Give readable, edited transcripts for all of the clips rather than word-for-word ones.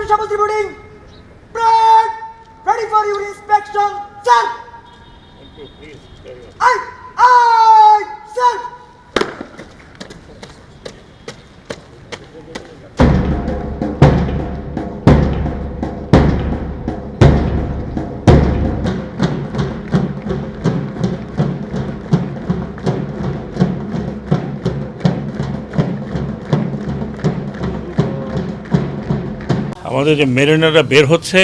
Dr. Shamul Tribunal. Brand, ready for your inspection, sir. Thank you. Please carry on. Aye, sir. আমাদের যে মেরিনাররা বের হচ্ছে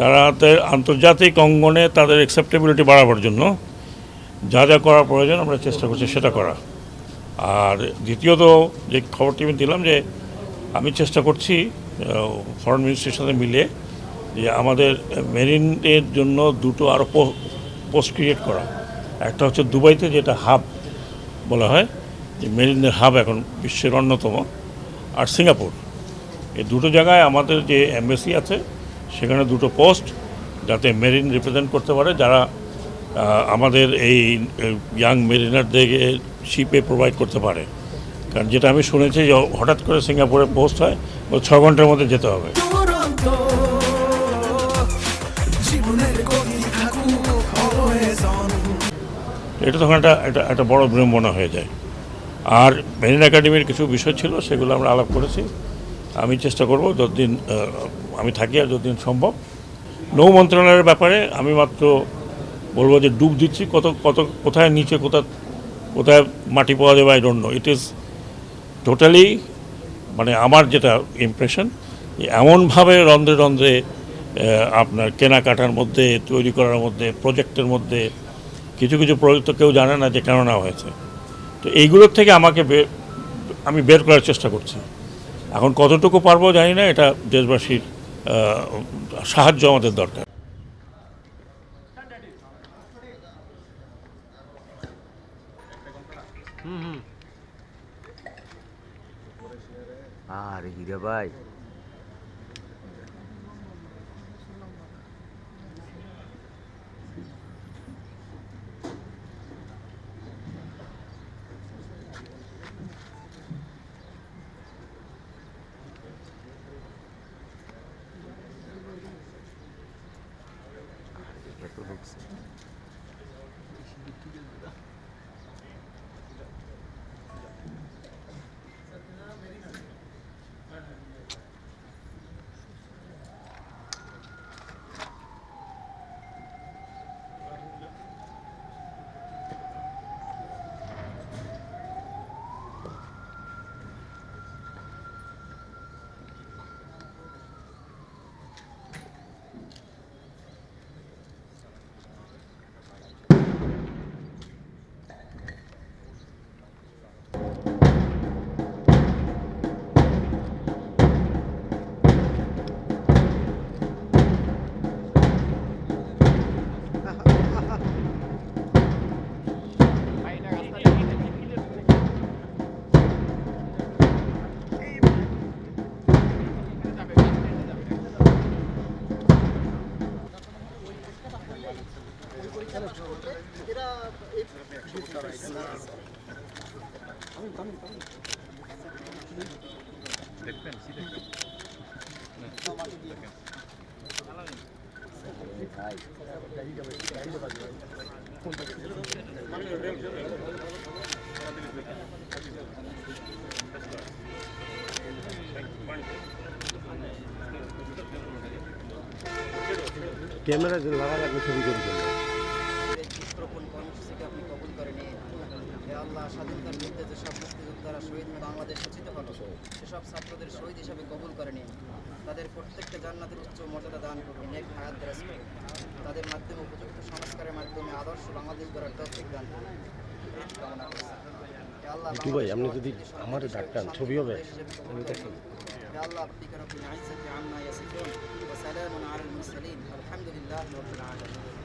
তাদের আন্তর্জাতিক অঙ্গনে তাদের অ্যাকসেপ্টেবিলিটি বাড়াবার জন্য যা যা করা প্রয়োজন আমরা চেষ্টা করছি সেটা করা। আর দ্বিতীয়ত যে খবরটি আমি দিলাম যে আমি চেষ্টা করছি ফরেন মিনিস্ট্রির সাথে মিলে যে আমাদের মেরিনের জন্য দুটো আরও পোস্ট ক্রিয়েট করা। একটা হচ্ছে দুবাইতে, যেটা হাব বলা হয়, যে মেরিনের হাব এখন বিশ্বের অন্যতম, আর সিঙ্গাপুর। এই দুটো জায়গায় আমাদের যে এমবেসি আছে সেখানে দুটো পোস্ট, যাতে মেরিন রিপ্রেজেন্ট করতে পারে, যারা আমাদের এই ইয়াং মেরিনারদেরকে শিপে প্রোভাইড করতে পারে। কারণ যেটা আমি শুনেছি যে হঠাৎ করে সিঙ্গাপুরে পোস্ট হয়, ও 6 ঘন্টার মধ্যে যেতে হবে। এটা তখন একটা বড় বিড়ম্বনা হয়ে যায়। আর মেরিন একাডেমির কিছু বিষয় ছিল, সেগুলো আমরা আলাপ করেছি। আমি চেষ্টা করব যতদিন আমি থাকি আর যতদিন সম্ভব। নৌ মন্ত্রণালয়ের ব্যাপারে আমি মাত্র বলবো যে ডুব দিচ্ছি, কোথায় নিচে কোথায় মাটি পাওয়া যাবে I don't know. It is totally, মানে আমার যেটা ইমপ্রেশন, এমনভাবে রন্ধ্রে রন্ধ্রে আপনার কেনাকাটার মধ্যে, তৈরি করার মধ্যে, প্রজেক্টের মধ্যে কিছু কিছু প্রজেক্ট কেউ জানে না যে কেন নেওয়া হয়েছে। তো এইগুলোর থেকে আমি বের করার চেষ্টা করছি। এখন কতটুকু পারবো জানি না, এটা দেশবাসীর সাহায্য আমাদের দরকার। আরে হিরে ভাই, এত ঢুকছে। ক্যামেরা লাগা লাগবে ছবি করে জন্য কর্মসূচিকে আপনি কবুল করে নিয়ে আল্লাহ স্বাধীনতার যুদ্ধে যেসব মুক্তিযোদ্ধারা শহীদ বাংলাদেশ সূচিত হলো সেসব ছাত্রদের শহীদ হিসাবে কবুল করে নিন। তাদের প্রত্যেককে জান্নাতের উচ্চ মর্যাদা দান করবেন, নেক হায়াত দারাজ করবেন। তাদের মাধ্যমে উপযুক্ত সংস্কারের মাধ্যমে আদর্শ বাংলাদেশ গড়ার তৌফিক দান করবেন কামনা করছি। আল্লাহ ভাই, আপনি যদি আমার ডাক্তার ছবি হবে আল্লাহ আপনি কারো ইজ্জতি আম্মা ইয়াসিফুন ওয়া সালামুন আলাল মুরসালিন আলহামদুলিল্লাহি রাব্বিল আলামিন।